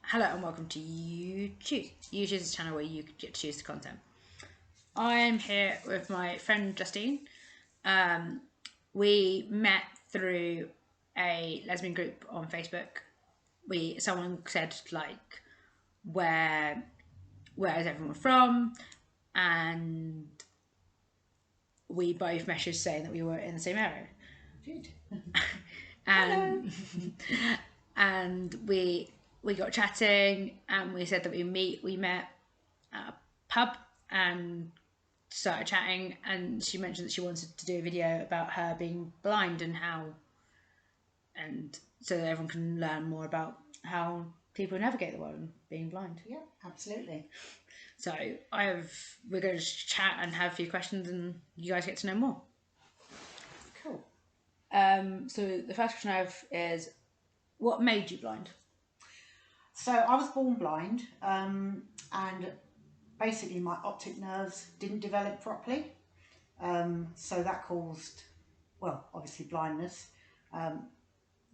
Hello and welcome to YouTube. YouTube is a channel where you get to choose the content. I'm here with my friend Justine. We met through a lesbian group on Facebook. Someone said like, where is everyone from? And we both messaged saying that we were in the same area. Good. and and we got chatting and we said that we met at a pub and started chatting, and she mentioned that she wanted to do a video about her being blind and so that everyone can learn more about how people navigate the world and being blind. Yeah, absolutely. So we're going to chat and have a few questions and you guys get to know more. Cool. So the first question I have is, what made you blind? So I was born blind, and basically my optic nerves didn't develop properly. So that caused, well, obviously blindness.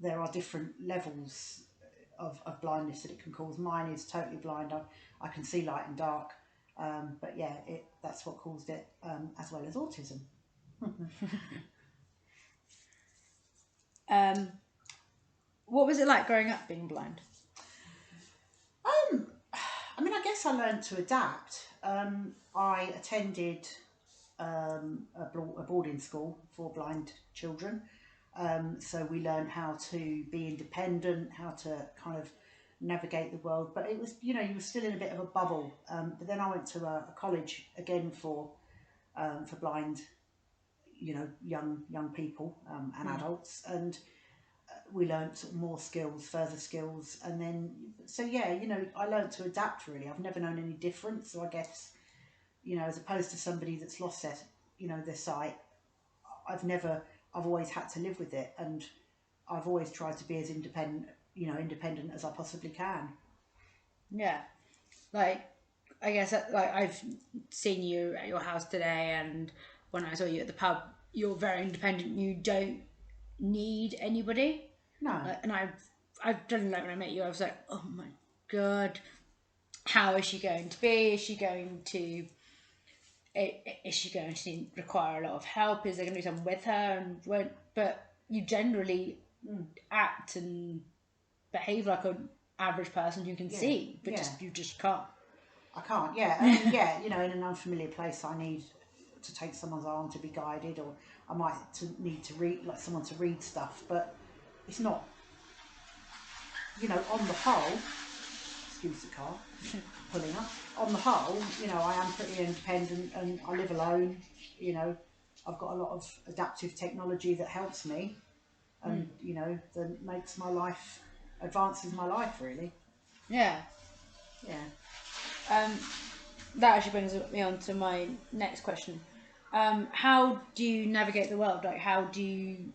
There are different levels of blindness that it can cause. Mine is totally blind. I can see light and dark. But yeah, that's what caused it, as well as autism. What was it like growing up being blind? I mean, I guess I learned to adapt. I attended a boarding school for blind children. So we learned how to be independent, how to kind of navigate the world. But it was, you were still in a bit of a bubble. But then I went to a college again for blind, young people and adults, and we learnt sort of more skills, further skills, and then so yeah, I learnt to adapt really. I've never known any difference, so I guess as opposed to somebody that's lost their sight, I've always had to live with it, and I've always tried to be as independent as I possibly can. Yeah, like I guess I've seen you at your house today, and when I saw you at the pub, you're very independent. You don't need anybody. No. And I've done, like, when I met you, I was like, oh my god, how is she going to be? Is she going to require a lot of help? Is there going to be someone with her? But you generally act and behave like an average person you can see, but you just can't. I can't. Yeah, I mean, yeah. In an unfamiliar place, I need to take someone's arm to be guided, or I might need to read, like someone to read stuff. But it's not. On the whole, excuse the car pulling up. On the whole, I am pretty independent, and I live alone. I've got a lot of adaptive technology that helps me, and that makes my life, advances my life really. Yeah. Yeah. That actually brings me on to my next question. How do you navigate the world? Like, how do you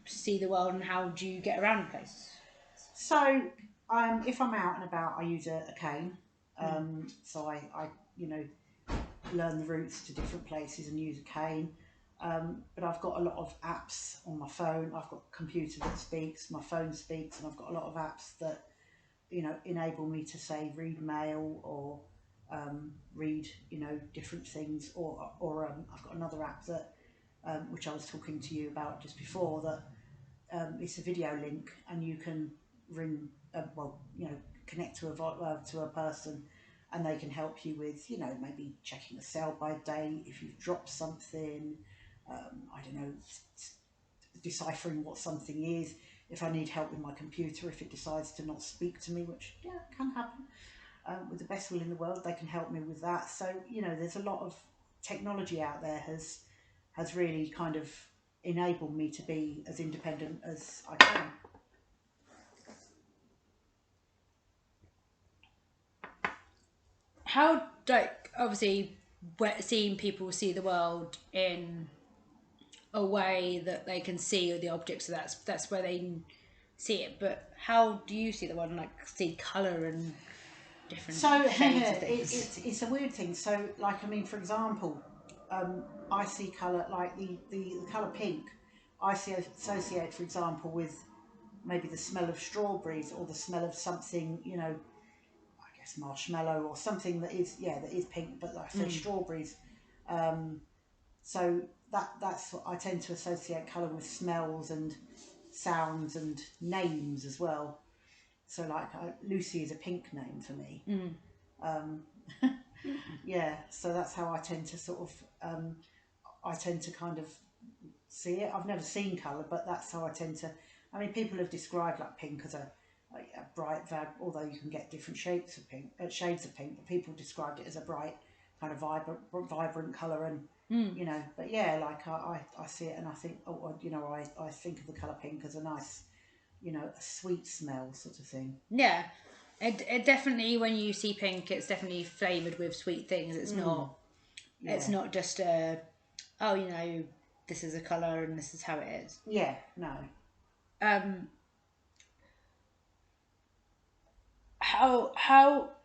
see the world, and how do you get around places? So, if I'm out and about, I use a cane. So I learn the routes to different places and use a cane. But I've got a lot of apps on my phone. I've got a computer that speaks, my phone speaks, and I've got a lot of apps that enable me to say read mail or read different things. Or I've got another app that which I was talking to you about just before, that it's a video link, and you can ring connect to a person, and they can help you with maybe checking a sell by date if you've dropped something. I don't know, deciphering what something is. If I need help with my computer, if it decides to not speak to me, which can happen, with the best will in the world, they can help me with that. So there's a lot of technology out there has really kind of enabled me to be as independent as I can. How, like, obviously, seeing people see the world in a way that they can see the objects, so that's where they see it. But how do you see the world, and like see colour and different shades of things? It's a weird thing. So, like, I mean, for example, I see colour, like the colour pink. I associate, for example, with maybe the smell of strawberries, or the smell of something, guess marshmallow or something that is, yeah, that is pink, but like I say, strawberries. Um, so that's what I tend to associate colour with smells and sounds and names as well. So like Lucy is a pink name for me. Um, yeah, so that's how I tend to sort of I tend to kind of see it. I've never seen colour, but that's how I tend to. I mean, people have described like pink as a bright, although you can get different shapes of pink, shades of pink, but people described it as a bright, kind of vibrant colour, and you know. But yeah, like I see it and I think, oh, well, you know, I think of the colour pink as a nice, you know, a sweet smell sort of thing. Yeah. It definitely, when you see pink, it's definitely flavoured with sweet things. It's Mm, not. It's yeah, not just a. Oh, you know, this is a colour and this is how it is. yeah, no. Um,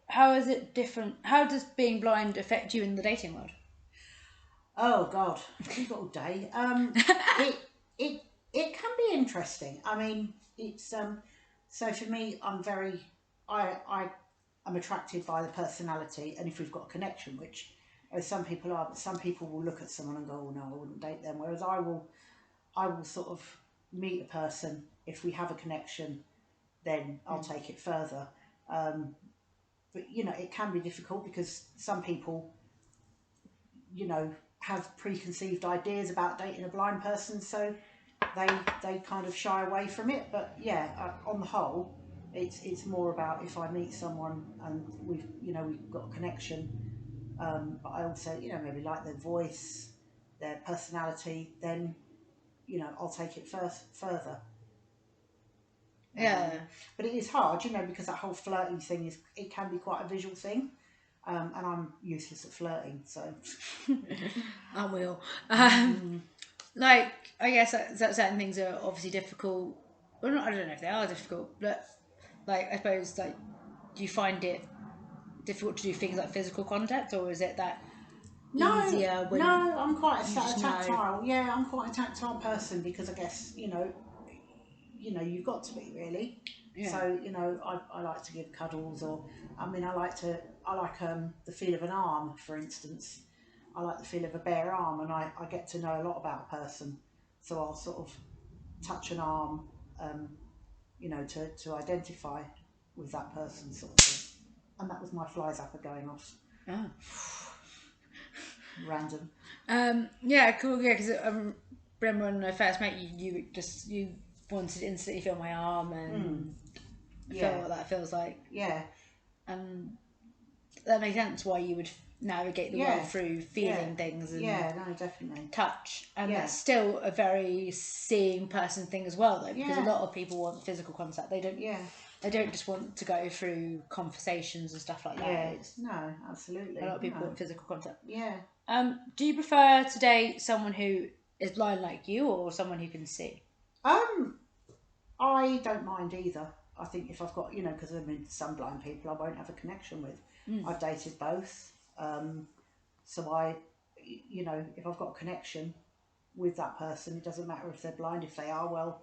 how is it different? How does being blind affect you in the dating world? Oh God, have you got all day? It it it can be interesting. I mean, it's so for me, I am attracted by the personality, and if we've got a connection, which some people are, but some people will look at someone and go, "Oh no, I wouldn't date them." Whereas I will sort of meet a person. If we have a connection, then I'll take it further. Um, but you know, it can be difficult because some people, you know, have preconceived ideas about dating a blind person, so they they kind of shy away from it. But yeah, on the whole, it's more about if I meet someone and we've got a connection. But I also, you know, maybe like their voice, their personality, then you know I'll take it further. Yeah, But it is hard, you know, because that whole flirting thing it can be quite a visual thing, and I'm useless at flirting, so. I will. Mm. Like, I guess that certain things are obviously difficult. Well, not, I don't know if they are difficult, but like I suppose, like, do you find it difficult to do things like physical contact, or is it that No, easier when no, I'm quite you a just know? tactile. Yeah, I'm quite a tactile person because I guess you've got to be really. Yeah. So you know, I like to give cuddles, or I mean, I like the feel of an arm, for instance. I like the feel of a bare arm, and I get to know a lot about a person. So I'll sort of touch an arm, um, you know, to identify with that person, sort of thing. And that was my fly zapper going off, Oh. random. Yeah, cool. Yeah, because I remember when I first met you, you wanted to instantly feel my arm Mm, and feel yeah, what that feels like, yeah. and that makes sense why you would navigate the world Yeah, through yeah, feeling things and yeah, no, definitely. touch, and Yeah, that's still a very seeing person thing as well, though, because a yeah, lot of people want physical contact. yeah, They don't just want to go through conversations and stuff like that. yeah. It's No, a lot absolutely. of people No. want physical contact. Yeah. Do you prefer to date someone who is blind like you, or someone who can see? Um, I don't mind either. I think if I've got, you know, because I mean, some blind people I won't have a connection with. I've dated both. So you know, if I've got a connection with that person, it doesn't matter if they're blind. If they are, well,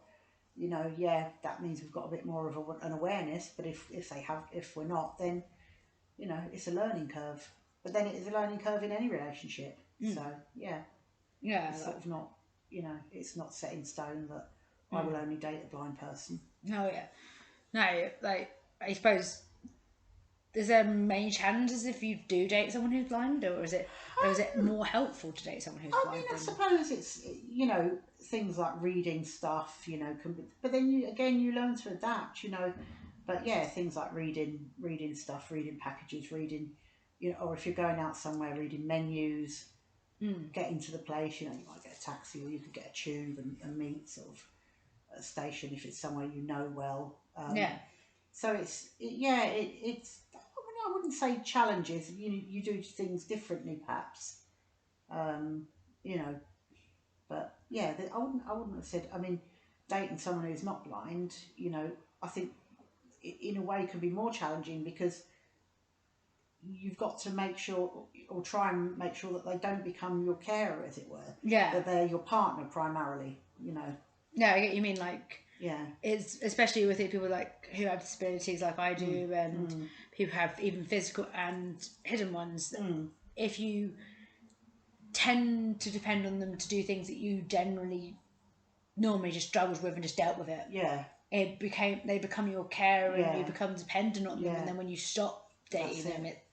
you know, yeah, that means we've got a bit more of an awareness. But if we're not, then you know, it's a learning curve. But then it is a learning curve in any relationship. So yeah, Yeah, it's sort like, of not, you know, it's not set in stone that I will only date a blind person. no, yeah, no, like I suppose, is there main challenges if you do date someone who's blind, or is it Um, more helpful to date someone who's I mean, blind I than? suppose it's, you know, things like reading stuff, you know, can be, but then you learn to adapt, you know. But yeah, things like reading stuff, reading packages, reading, you know, or if you're going out somewhere, reading menus, getting to the place, you know, you might get a taxi or you could get a tube and meet sort of at a station if it's somewhere you know well. Yeah, So yeah, it's. I mean, I wouldn't say challenges. You do things differently, perhaps. Um, you know, but yeah, I wouldn't have said. I mean, dating someone who's not blind, you know, I think in a way can be more challenging because you've got to make sure or try and make sure that they don't become your carer, as it were, yeah, that they're your partner primarily. You know. yeah. I get you mean, like, Yeah. It's especially with people like who have disabilities like I Mm. do, and Mm. people who have even physical and hidden ones. Mm. If you tend to depend on them to do things that you generally normally just struggled with and just dealt with it, Yeah. they become your carer and you Yeah. become dependent on them. And Yeah. then when you stop That's dating them, it.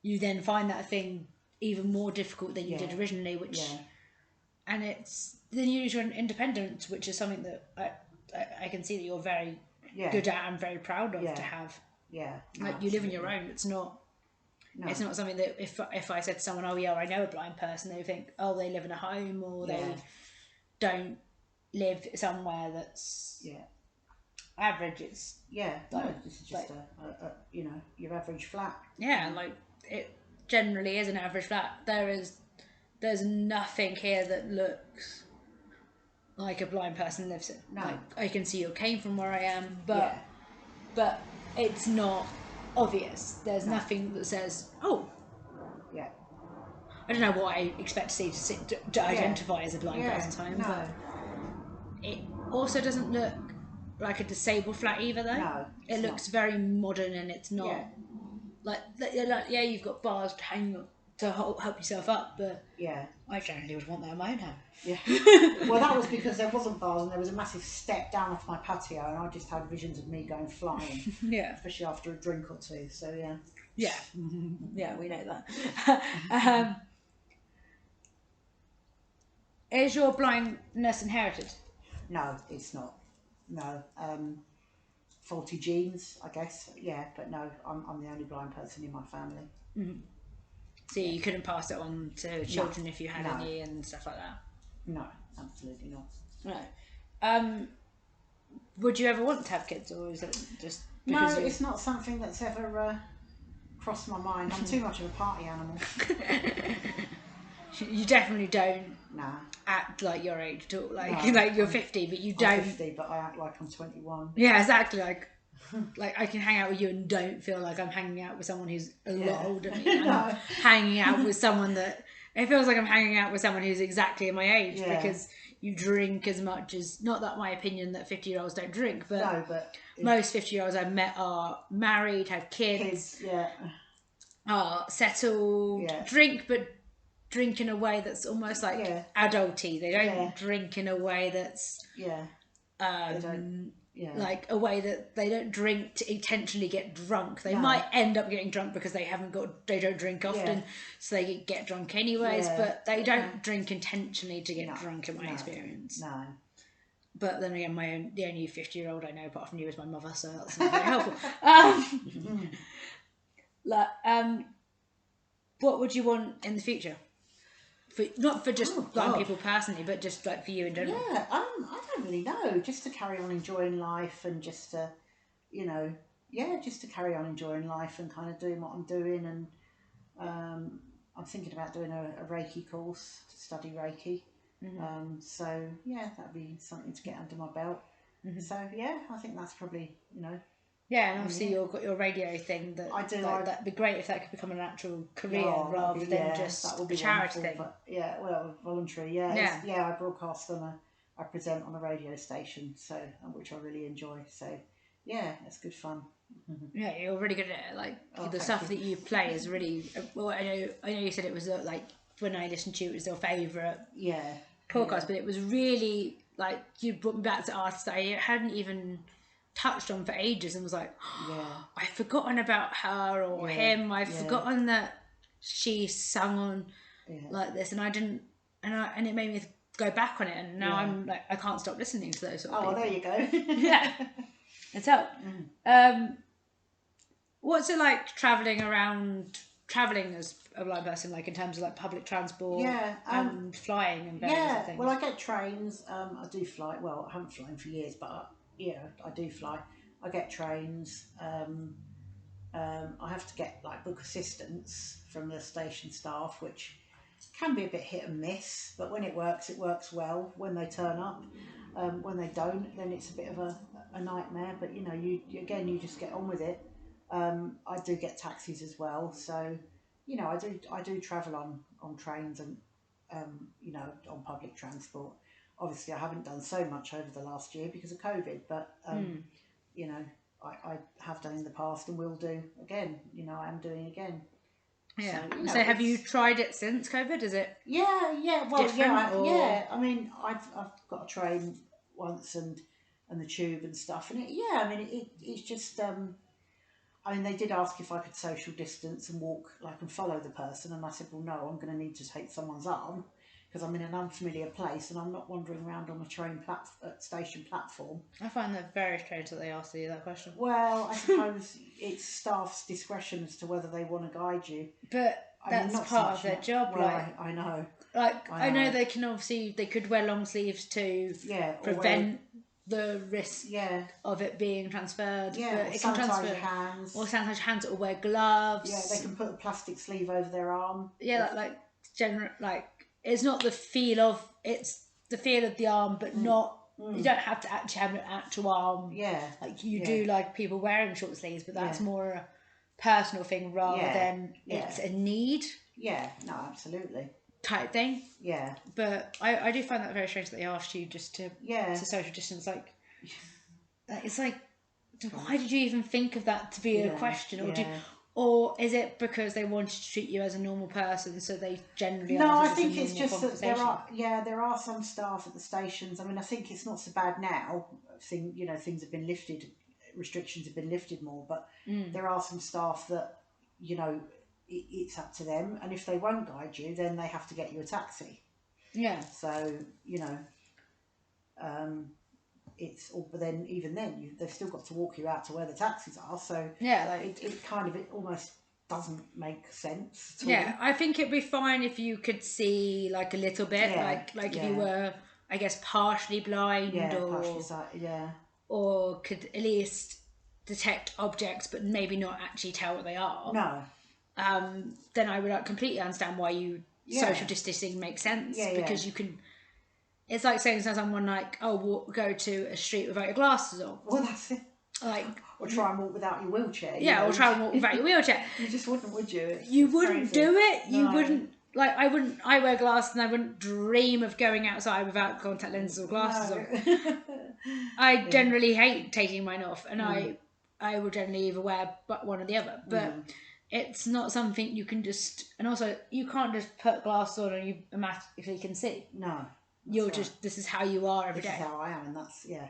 you then find that thing even more difficult than you Yeah. did originally. Yeah. And it's then you lose your independence, which is something that I can see that you're very Yeah. good at and very proud of to Yeah. have. Yeah. No, Like you live on your absolutely. own. It's No. not something that if I said to someone, oh yeah, I know a blind person, they would think, oh, they live in a home or Yeah. they don't live somewhere that's Yeah. average. It's Yeah. No, like this is just like your average flat. yeah, like it generally is an average flat. There's nothing here that looks like a blind person lives in. No. Like I can see you came from where I am, Yeah. but it's not obvious. There's No. nothing that says, oh, Yeah. I don't know what I expect to see to Yeah. identify as a blind Yeah. person's home, but No. it also doesn't look like a disabled flat either. Though No. it It's not. looks very modern and it's Yeah. not like yeah, you've got bars hanging to help yourself up, but Yeah. I generally would want that in my own home. Yeah. Well, that was because there wasn't bars and there was a massive step down off my patio, and I just had visions of me going flying, Yeah, especially after a drink or two. So yeah. yeah, yeah. We know that. Is your blindness inherited? No, it's not. No. Faulty genes, I guess. Yeah, but no, I'm the only blind person in my family. So Yeah. you couldn't pass it on to No. children if you had No. any and stuff like that. No. Absolutely not. No. Um, would you ever want to have kids, or is it just No, because you? it's not something that's ever crossed my mind. I'm too much of a party animal. You definitely don't Nah. act like your age at all. Like No. like you're 50, but you I'm don't. 50, but I act like I'm 21. Yeah, exactly. Like I can hang out with you and don't feel like I'm hanging out with someone who's a lot Yeah. older than me. I'm No. hanging out with someone that it feels like I'm hanging out with someone who's exactly my age Yeah. because you drink as much as not that my opinion that 50-year-olds don't drink, but No, but most 50-year-olds I've met are married, have kids, yeah. are settled, Yeah. drink, but drink in a way that's almost like Yeah. adulty. They don't Yeah. drink in a way that's Yeah. They don't. Yeah. like a way that they don't drink to intentionally get drunk. They No. might end up getting drunk because they don't drink often, Yeah. so they get drunk anyways. Yeah. But they don't drink intentionally to get No. drunk, in my No. experience. No. But then again, the only 50-year-old I know apart from you is my mother, so that's not very helpful. Like, what would you want in the future? For not for just Oh, blind God. people personally, but just like for you in general. Yeah. I don't really know. Just to carry on enjoying life and just to, you know, yeah, just to carry on enjoying life and kind of doing what I'm doing. And I'm thinking about doing a Reiki course to study Reiki. So yeah, that'd be something to get under my belt. So yeah, I think that's probably Yeah, and obviously yeah. you've got your radio thing that I do. like that'd be great if that could become an actual career Oh, rather than that just would a be charity wonderful. thing. But yeah, well, voluntary. Yeah, Yeah. yeah. I broadcast I present on a radio station, so which I really enjoy. So yeah, it's good fun. Yeah, you're really good at it. Like Oh, the thank stuff you. that you play is really well. I know you said it was like when I listened to you, it was your favourite Yeah, podcast, yeah, but it was really like you brought me back to artists that I hadn't even touched on for ages, and was like, yeah, I've forgotten about her or yeah, him. I've yeah, forgotten that she sung on yeah, like this, and I didn't, and it made me go back on it, and now yeah. I'm like I can't stop listening to those sort of Oh, people. there you go. Yeah, it's helped. What's it like traveling as a blind person, like in terms of like public transport Yeah, and flying and various other yeah. things? Well, I get trains. I do fly. Well, I haven't flown for years, but yeah, I do fly. I get trains. I have to get like book assistance from the station staff, which can be a bit hit and miss. But when it works well. When they turn up, when they don't, then it's a bit of a nightmare. But you just get on with it. I do get taxis as well, so I do travel on trains and on public transport. obviously I haven't done so much over the last year because of COVID, but you know, I have done in the past and will do again. You know, I am doing again. So Yeah. you know, So have you it's tried it since COVID? Is it yeah. Well, different or? yeah. I mean, I've got a train once and the tube and stuff, and yeah. I mean, it's just I mean, they did ask if I could social distance and walk, like, and follow the person, and I said, well, no, I'm going to need to take someone's arm because I'm in an unfamiliar place and I'm not wandering around on a station platform. I find that very strange that they asked you that question. Well, I suppose it's staff's discretion as to whether they want to guide you. But I mean, that's not so part of much their now. job. Well, I know, I I know know. they can obviously they could wear long sleeves to Yeah, or wear, prevent the risk yeah, of it being transferred, yeah, but or it can sanitize your transfer. Or hands. sanitize your hands, or wear Yeah, they gloves. can put a plastic sleeve over their arm. Yeah, If, like it's not the feel of it's the feel of the arm, but not you don't have to actually have an actual arm yeah, like you yeah, do like people wearing short sleeves, but that's yeah, more a personal thing rather yeah, than yeah, it's a need yeah. No, absolutely. type thing. Yeah, But I do find that very strange that they asked you just yeah. to social distance. Like it's like why did you even think of that to be a Yeah, question, yeah. or is it because they wanted to treat you as a normal person, so they generally No, ask I if it's a think it's normal just that there conversation? are, yeah, there are some staff at the stations. I mean, I think it's not so bad now. You know, things have been lifted, restrictions have been lifted more, but there are some staff that, you know, it's up to them, and if they won't guide you, then they have to get you a taxi. Yeah, So, you know, um, but then even then, they've still got to walk you out to where the taxis are. So yeah, like it kind of it almost doesn't make sense at yeah. all. I think it'd be fine if you could see like a little bit, Yeah, like if you yeah. were, I guess, partially blind Yeah, partially sighted. Yeah, or could at least detect objects, but maybe not actually tell what they are. no, Then I would like, completely understand why you social yeah, distancing makes sense yeah, yeah. because you can. It's like saying to someone like, "Oh, go to a street without your glasses on." Well, that's it. Like, Or try and walk without your wheelchair. You yeah, know, or try and walk without your wheelchair. you just wouldn't, would you? You It's wouldn't crazy. do it. You No, wouldn't. Like, I wouldn't. I wear glasses, and I wouldn't dream of going outside without contact lenses or glasses on. no. I Yeah. generally hate taking mine off, and Mm, I will generally either wear but one or the other. But it's not something you can just. And also, you can't just put glasses on and you automatically can see. no, that's You're right. just this is how you are every This is day. how I am, and that's yeah,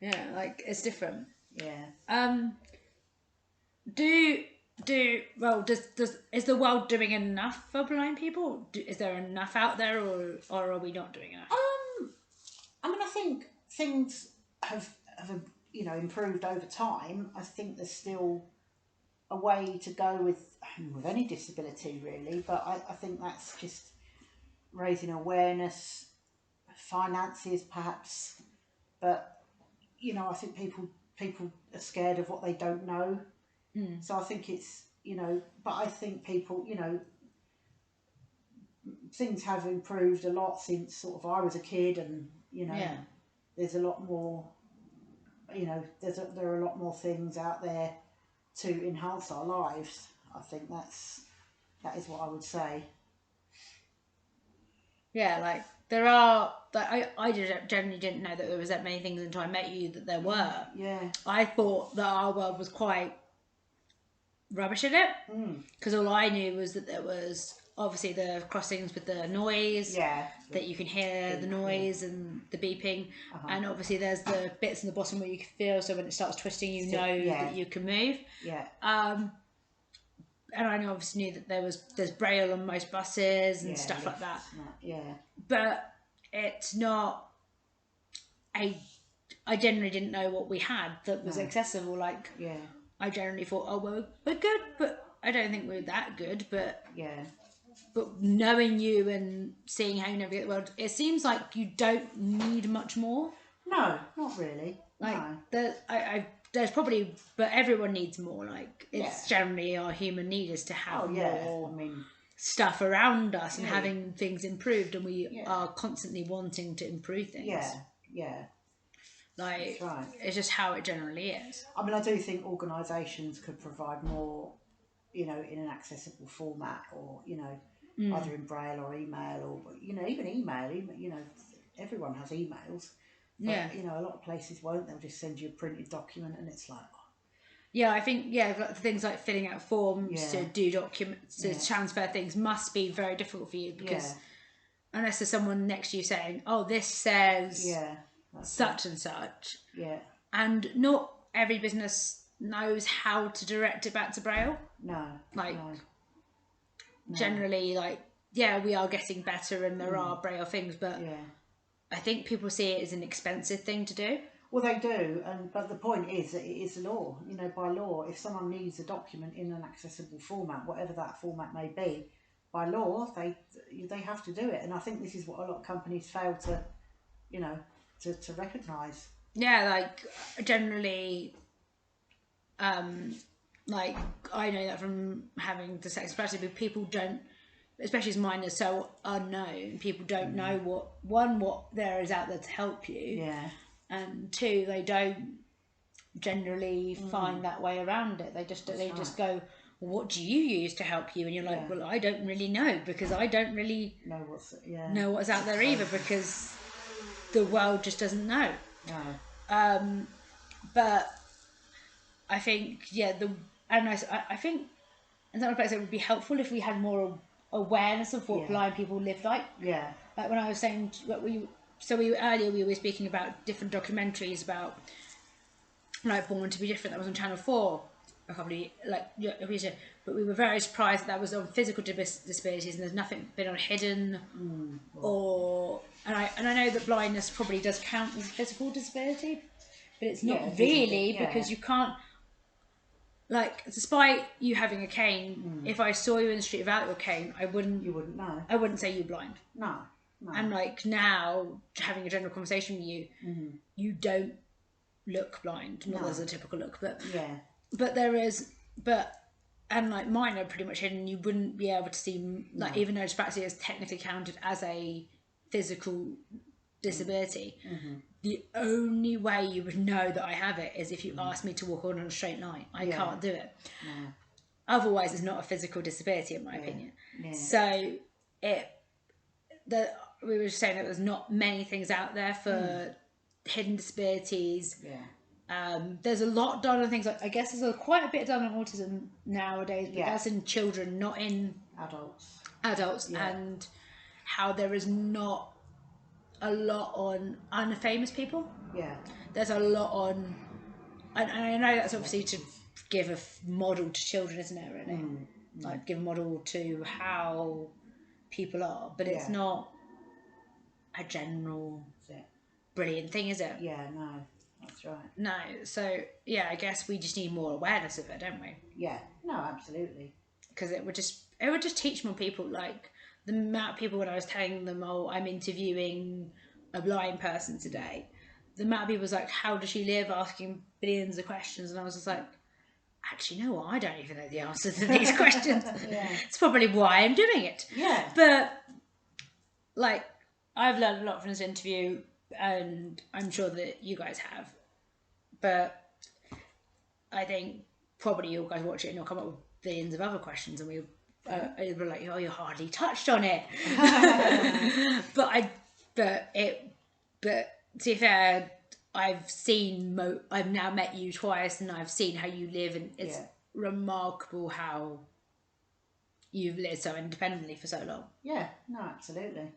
Yeah, like it's different. yeah. Um, do well? Does is the world doing enough for blind people? Is there enough out there, or are we not doing enough? I mean, I think things have you know improved over time. I think there's still a way to go with any disability really, but I think that's just raising awareness, finances perhaps, but you know I think people are scared of what they don't know, so I think it's you know, but I think people you know things have improved a lot since sort of I was a kid, and you know Yeah, there's a lot more you know there are a lot more things out there to enhance our lives. I think that is what I would say. yeah. Like there are. I generally didn't know that there was that many things until I met you. That there Yeah, were. yeah, I thought that our world was quite rubbish at it because all I knew was that there was obviously the crossings with the noise yeah, that you can hear the beep, yeah, noise and the beeping, uh-huh. and obviously there's the bits in the bottom where you can feel. So when it starts twisting, you Stick, know yeah, that you can move. yeah, And I obviously knew that there's braille on most buses and yeah, stuff like that, lifts, not, yeah, but it's not. I generally didn't know what we had that was no, accessible. Like yeah, I generally thought, oh well, we're good, but I don't think we're that good. yeah, But knowing you and seeing how you navigate the world, it seems like you don't need much more. no, not really, Like no, there's probably, but everyone needs more. Like yeah, it's generally our human need is to oh have yeah, I more mean, stuff around us and yeah, having things improved, and we yeah, are constantly wanting to improve things. yeah, yeah, that's Like right. it's just how it generally is. I mean, I do think organisations could provide more, you know, in an accessible format, or you know, either in braille or email, or you know, even email, even you know, everyone has emails, Yeah. but you know, a lot of places won't. They'll just send you a printed document, and it's like, Yeah, I think things like filling out forms yeah, to do documents to yeah, transfer things must be very difficult for you yeah, because unless there's someone next to you saying, "Oh, this says yeah. That's it. such and such," Yeah, and not every business knows how to direct it back to Braille. no, Like no, no. generally, like yeah, we are getting better and there are Braille things, but Yeah. I think people see it as an expensive thing to do. Well, they do, and but the point is that it is law. You know, by law, if someone needs a document in an accessible format, whatever that format may be, by law they have to do it. And I think this is what a lot of companies fail to, you know, to recognise. Yeah, like generally, like I know that from having dyslexia, but people don't, especially as mine is so unknown. People don't know what there is out there to help you, Yeah, and two, they don't generally find that way around it. that's They right. just go, well, what do you use to help you? And you're like, Yeah, well, I don't really know because I don't really know what's yeah. know what's out there either because the world just doesn't know. No, But I think I think in some respects it would be helpful if we had more awareness of what yeah, blind people live like. yeah, Like when I was saying what we earlier we were speaking about different documentaries about like Born to Be Different that was on Channel 4 a couple of but we were very surprised that was on physical disabilities and there's nothing been on hidden or and I know that blindness probably does count as a physical disability, but it's yeah. not It is a bit, really yeah. because you can't, like, despite you having a cane, if I saw you in the street without your cane, You wouldn't know. I wouldn't say you're blind. No, no. And like now, having a general conversation with you, you don't look blind. Not No. as a typical look, but Yeah, there is, but and like mine are pretty much hidden. You wouldn't be able to see, like, no. even though dyspraxia is technically counted as a physical disability. The only way you would know that I have it is if you ask me to walk on a straight line. I Yeah. can't do it. No. Otherwise, it's not a physical disability, in my Yeah. opinion. Yeah. So it we were saying that there's not many things out there for hidden disabilities. Yeah. There's a lot done on things like, I guess there's quite a bit done on autism nowadays, but Yeah. that's in children, not in Adults. adults, Yeah. and how there is not a lot on unfamous people. Yeah. There's a lot on, and I know that's obviously to give a model to children, isn't it? Really, like give a model to how people are, but it's Yeah. not a general That's it. brilliant thing, is it? Yeah, no. That's right. No. So yeah, I guess we just need more awareness of it, don't we? Yeah. No, absolutely. Because it would just teach more people. Like the amount of people when I was telling them, oh, I'm interviewing a blind person today. The amount of people was like, how does she live? Asking billions of questions, and I was just like, actually, no, I don't even know the answer to these questions. Yeah. It's probably why I'm doing it. Yeah. But like, I've learned a lot from this interview, and I'm sure that you guys have. But I think probably you guys watch it and you'll come up with billions of other questions, and we're like, oh, you hardly touched on it. But to be fair, I've now met you twice, and I've seen how you live, and it's remarkable how you've lived so independently for so long. Yeah. No, absolutely.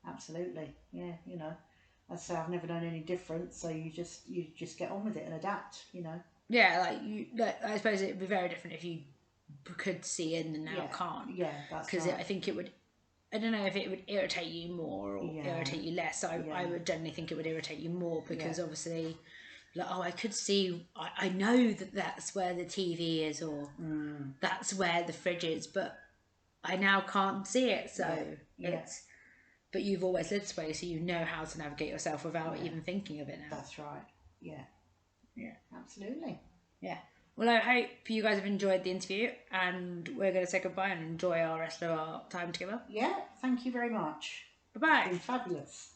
Absolutely. Yeah. You know, I'd say I've never known any different. So you just get on with it and adapt. You know. Yeah, I suppose it'd be very different if you could see in and now can't. Yeah, that's because right. I think it would. I don't know if it would irritate you more or irritate you less. I would generally think it would irritate you more because obviously, like, oh, I could see. I know that that's where the TV is or that's where the fridge is, but I now can't see it. So it's. But you've always lived this way, so you know how to navigate yourself without even thinking of it now. That's right. Yeah. Yeah. Absolutely. Yeah. Well, I hope you guys have enjoyed the interview, and we're going to say goodbye and enjoy our rest of our time together. Yeah. Thank you very much. Bye bye. It's been fabulous.